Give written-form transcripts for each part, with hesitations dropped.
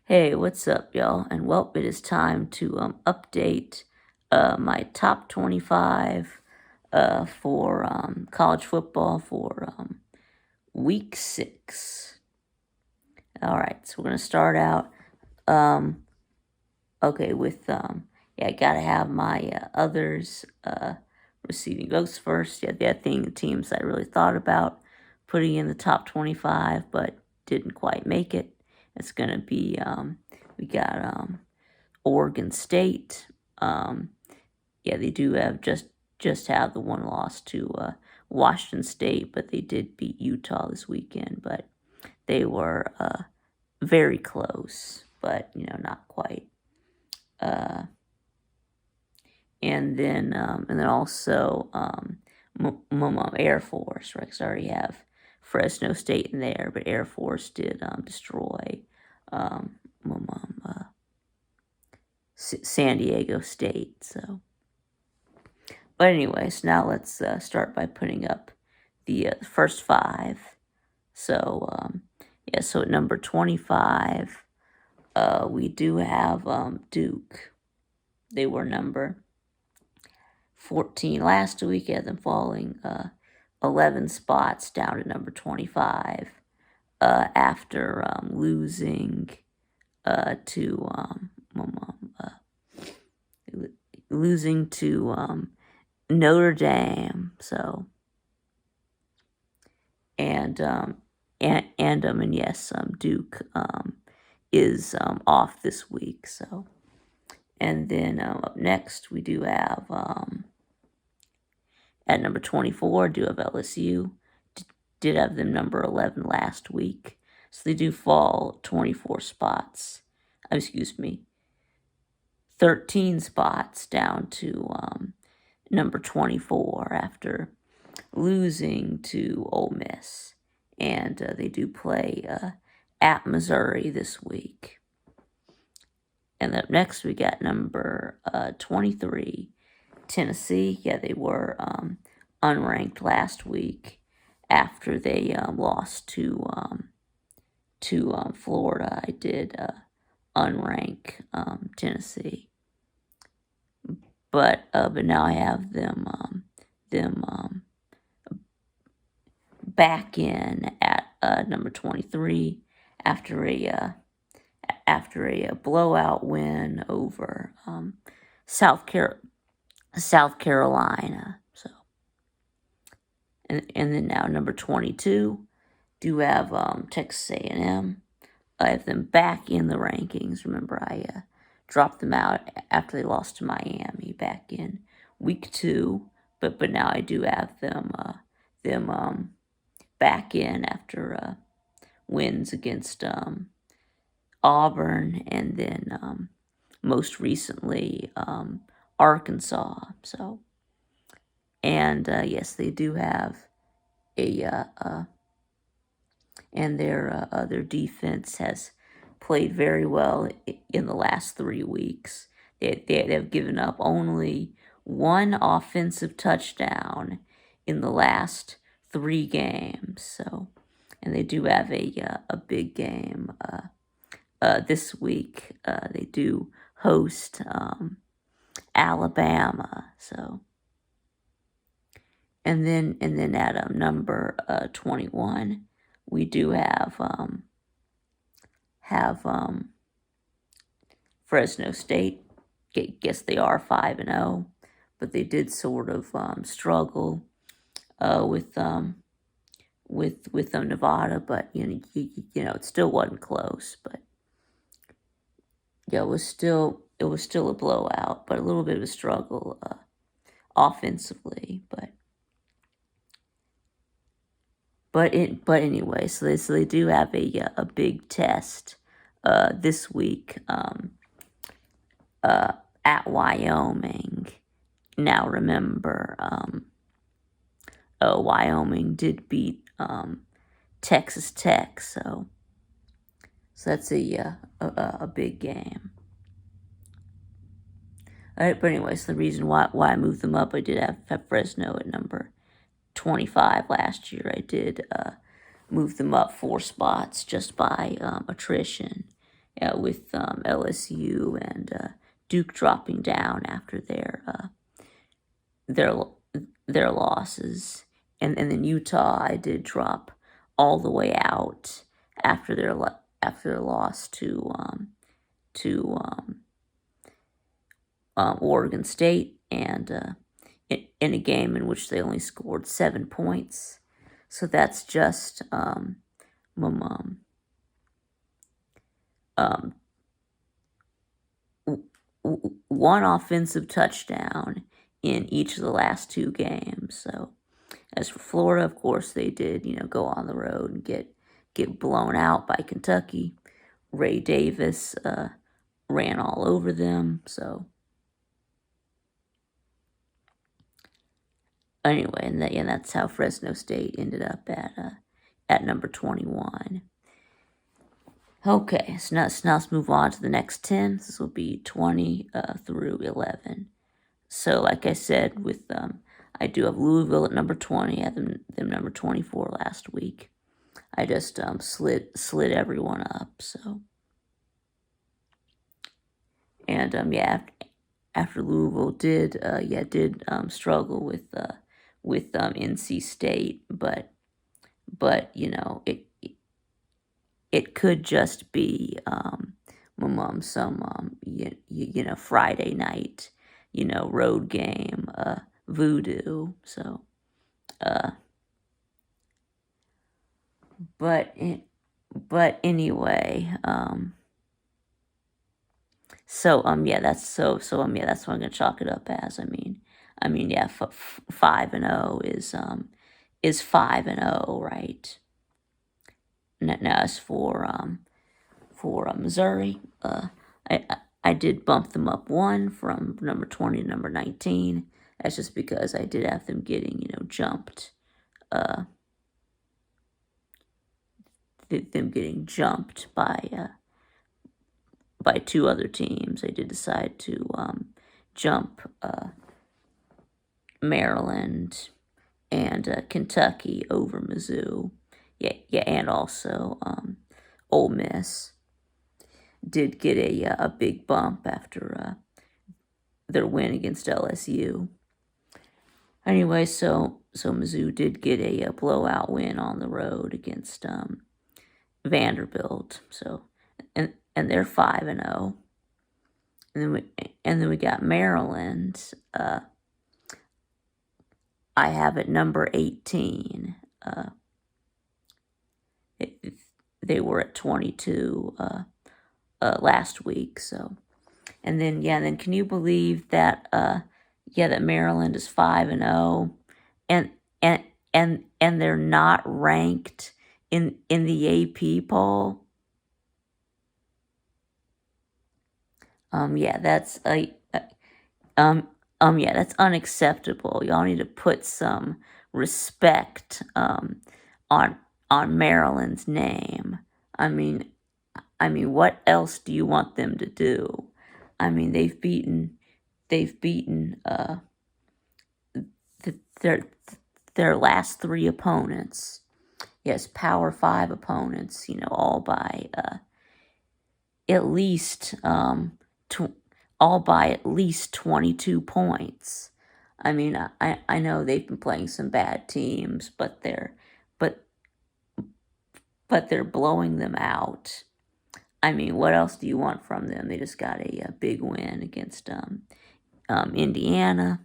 Hey, what's up, y'all? And well, it is time to update my top 25 for college football for week 6. All right, so we're gonna start out. Um, okay, with yeah, I gotta have my others receiving votes first. Yeah, the teams I really thought about putting in the top 25, but didn't quite make it. It's gonna be we got Oregon State. Um, yeah, they do have just have the one loss to Washington State, but they did beat Utah this weekend. But they were very close, but not quite. Uh, and then also Air Force, right? 'Cause I already have Fresno State in there, but Air Force did destroy um, um, um, uh, San Diego State. So, but anyways, now let's start by putting up the first 5. So yeah, so at number 25, we do have Duke. They were number 14 last week, had them falling 11 spots down to number 25 after losing to losing to Notre Dame. So and yes, Duke is off this week. So and then up next we do have at number 24 do have LSU. Did have them number 11 last week, so they do fall 24 spots. Excuse me, 13 spots down to number 24 after losing to Ole Miss. And they do play at Missouri this week. And up next, we got number 23, Tennessee. Yeah, they were unranked last week after they lost to Florida. I did unrank Tennessee, but now I have them back in at number 23 after a blowout win over South Carolina. So and then now number 22 do have Texas A&M. I have them back in the rankings. Remember, I dropped them out after they lost to Miami back in week 2, but now I do have them back in after wins against Auburn and then most recently Arkansas. So and yes, they do have a and their defense has played very well in the last 3 weeks. They have given up only one offensive touchdown in the last 3 games. So, and they do have a big game this week. They do host Alabama. So, and then at number 21, we do have Fresno State. Guess they are 5-0, but they did sort of struggle with Nevada. But it still wasn't close. But yeah, it was still a blowout, but a little bit of a struggle offensively. But anyway, so they do have a big test this week at Wyoming. Now remember, Wyoming did beat Texas Tech, so that's a big game. All right, but anyways, the reason why I moved them up, I did have Fresno at number 25 last year. I did move them up 4 spots just by attrition, with LSU and Duke dropping down after their their losses, and then Utah I did drop all the way out after after their loss to Oregon State, and in a game in which they only scored 7 points. So that's just um, um, one offensive touchdown in each of the last two games. So as for Florida, of course, they did, go on the road and get blown out by Kentucky. Ray Davis ran all over them. So anyway, and that's how Fresno State ended up at number 21. Okay, so now let's move on to the next 10. This will be 20 through 11. So, like I said, with I do have Louisville at number 20. I had them number 24 last week. I just slid everyone up. So, and after Louisville did struggle with NC State, but it could just be some Friday night road game voodoo. So but anyway, that's what I'm gonna chalk it up as. I mean, 5-0 is 5-0, right? Now as for Missouri, I did bump them up one from number 20 to number 19. That's just because I did have them getting jumped. Them getting jumped by two other teams. I did decide to jump Maryland and Kentucky over Mizzou. Yeah, and also Ole Miss did get a big bump after their win against LSU. Anyway, so Mizzou did get a blowout win on the road against Vanderbilt. So and they're 5-0. And then we got Maryland. I have it number 18. They were at 22 last week. So, and then can you believe that? That Maryland is 5-0, and they're not ranked in the AP poll. That's that's unacceptable. Y'all need to put some respect on Maryland's name. I mean, what else do you want them to do? I mean, they've beaten their last three opponents. Yes, Power 5 opponents. All by at least all by at least 22 points. I mean, I know they've been playing some bad teams, but they're blowing them out. I mean, what else do you want from them? They just got a big win against Indiana,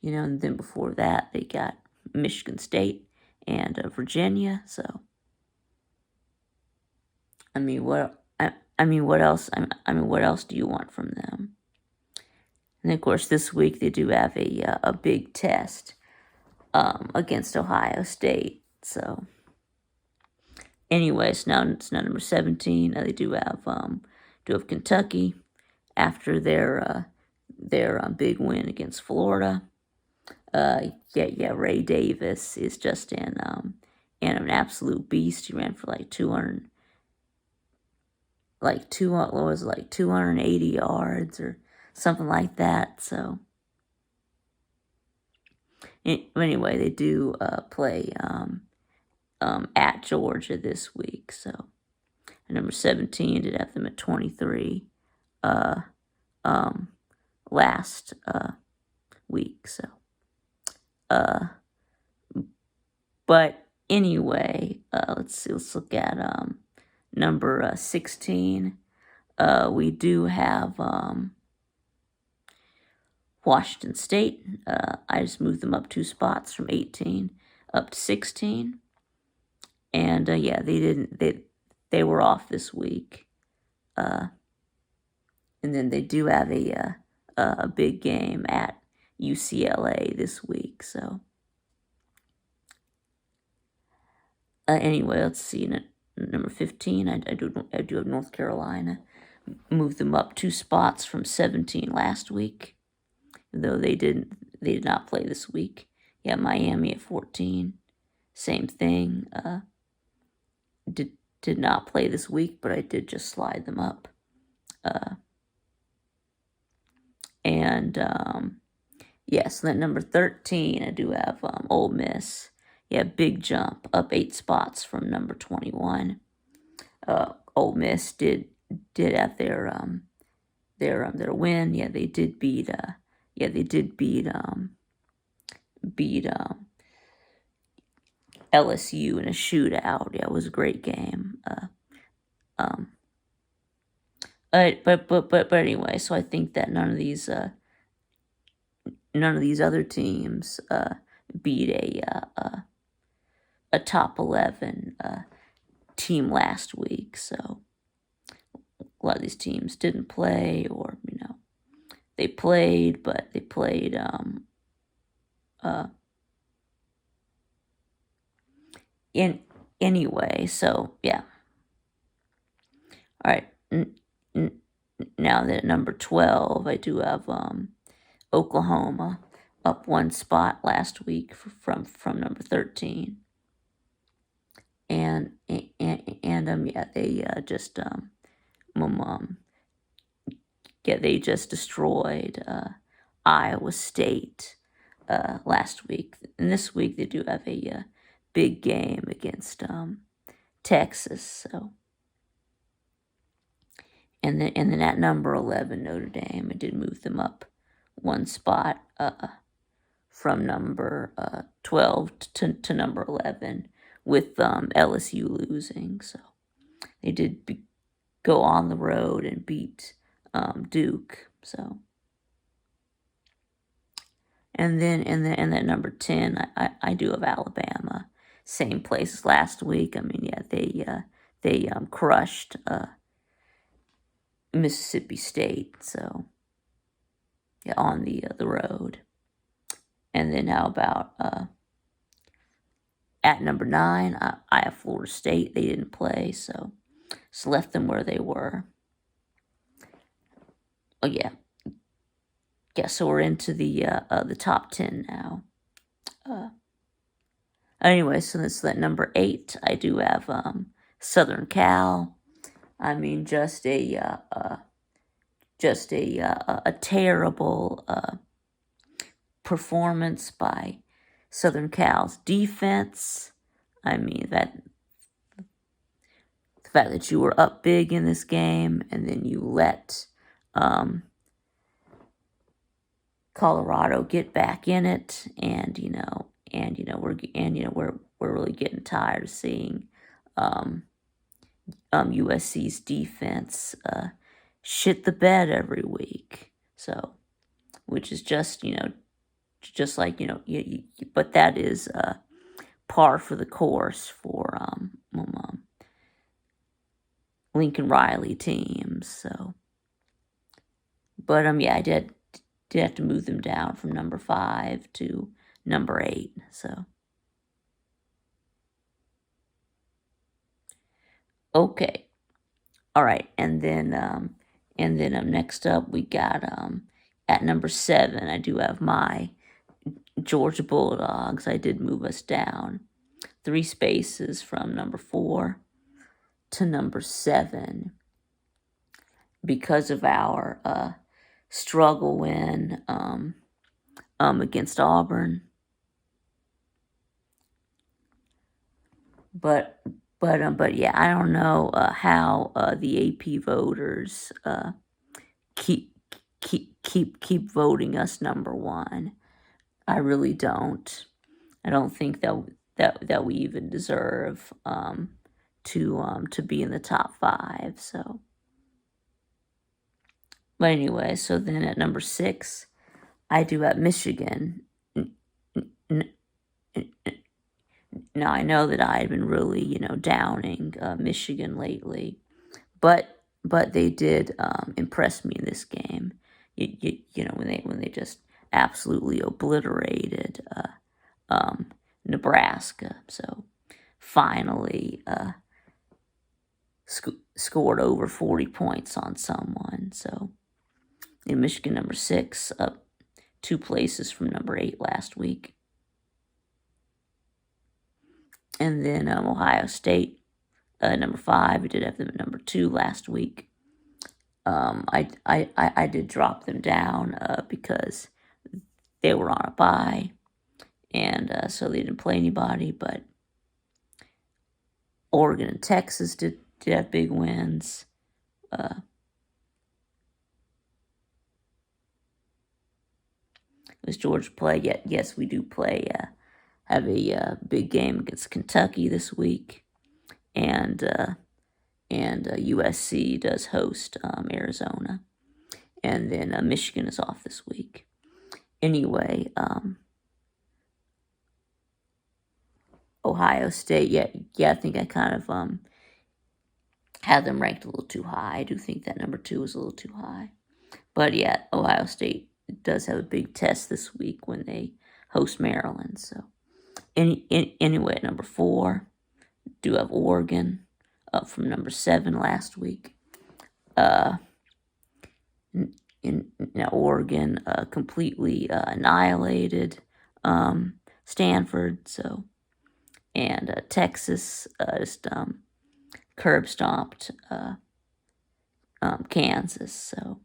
and then before that they got Michigan State and Virginia. So, I mean, what else? What else do you want from them? And of course, this week they do have a big test against Ohio State. So, anyways, now it's now number 17. They do have Kentucky after their big win against Florida. Ray Davis is just an absolute beast. He ran for like 280 yards or something like that. So anyway, they do play at Georgia this week. So And number 17 did have them at 23 last week. So, but anyway, let's see. Let's look at number 16. We do have Washington State. I just moved them up 2 spots from 18 up to 16. And yeah, they were off this week. And then they do have a big game at UCLA this week. So anyway, let's see. Number 15, I do have North Carolina. Moved them up 2 spots from 17 last week, though they did not play this week. Yeah, Miami at 14, same thing. Did not play this week, but I did just slide them up. And yes, then number 13, I do have Ole Miss. Yeah, big jump, up 8 spots from number 21. Ole Miss did have their win. Yeah, they did beat LSU in a shootout. Yeah, it was a great game. But anyway, so I think that none of these other teams beat a top 11 team last week. So a lot of these teams didn't play, or they played, but they played anyway. So yeah. All right. Now that at number 12, I do have Oklahoma up 1 spot last week from number 13. And yeah, they they just destroyed Iowa State last week. And this week they do have a big game against Texas. So, and then at number 11, Notre Dame, I did move them up 1 spot from number 12 to number 11, with LSU losing. So they did go on the road and beat Duke. So, and then at number 10, I do have Alabama, same place as last week. I mean, yeah, they crushed Mississippi State. So yeah, on the road. And then how about at number 9, I have Florida State. They didn't play, so left them where they were. Oh yeah. Yeah, so we're into the top 10 now. Anyway, so that's at number 8. I do have Southern Cal. I mean, just a terrible performance by Southern Cal's defense. I mean, the fact that you were up big in this game and then you let Colorado get back in it, and we're really getting tired of seeing USC's defense shit the bed every week. So, which is just like but that is par for the course for Lincoln Riley teams. So, but yeah, I did have to move them down from number 5 to number 8. So, okay, all right, and then next up we got at number 7, I do have my Georgia Bulldogs. I did move us down 3 spaces from number 4 to number 7 because of our struggle win against Auburn. But But yeah, I don't know how the AP voters keep keep voting us number one. I really don't. I don't think that we even deserve to be in the top five. So, but anyway, so then at number 6, I do have Michigan. Now I know that I had been really, downing Michigan lately, but they did impress me in this game. When they just absolutely obliterated Nebraska. So finally scored over 40 points on someone. So in Michigan, number 6, up 2 places from number 8 last week. And then Ohio State, number 5. We did have them at number 2 last week. I did drop them down because they were on a bye, and so they didn't play anybody. But Oregon and Texas did have big wins. Does Georgia play? Yes, we do play. Have a big game against Kentucky this week, and USC does host Arizona, and then Michigan is off this week. Anyway, Ohio State, yeah, I think I kind of had them ranked a little too high. I do think that number 2 is a little too high, but yeah, Ohio State does have a big test this week when they host Maryland. So anyway, at number 4, do have Oregon, up from number 7 last week. Now Oregon completely annihilated Stanford. So, and Texas just curb stomped Kansas. So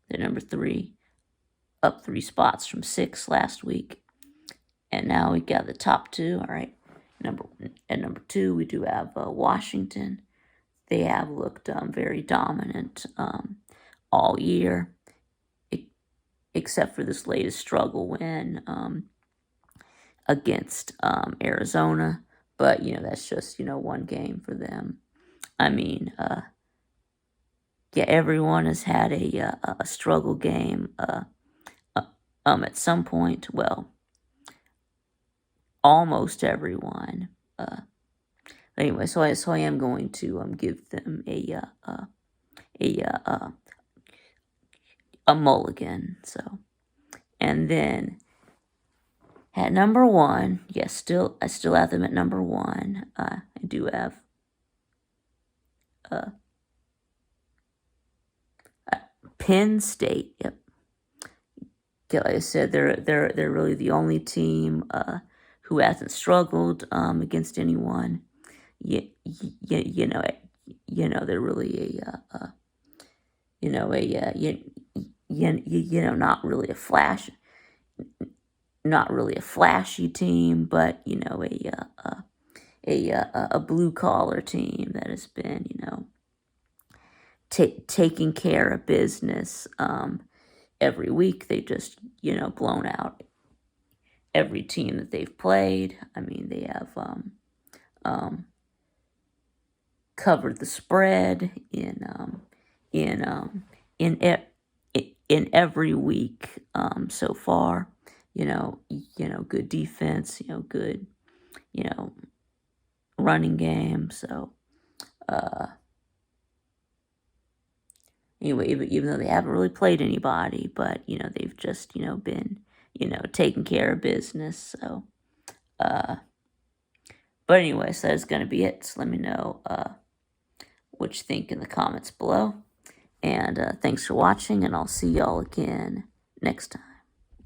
they're number 3, up 3 spots from 6 last week. And now we got the top 2. All right. At number 2, we do have Washington. They have looked very dominant all year, except for this latest struggle win against Arizona. But, that's just, one game for them. I mean, everyone has had a struggle game at some point. Well, almost everyone. Anyway, so I am going to give them a mulligan. So, and then at number 1, yes, I still have them at number 1. I do have Penn State. Yep. Okay, like I said, they're really the only team who hasn't struggled against anyone. They're really not really a flashy team, but a blue collar team that has been taking care of business every week. They just blown out every team that they've played. I mean, they have covered the spread in every week so far. Good defense. Good running game. So anyway, even though they haven't really played anybody, but they've just been taking care of business. So but anyway, so that's going to be it. So let me know what you think in the comments below. And thanks for watching, and I'll see y'all again next time.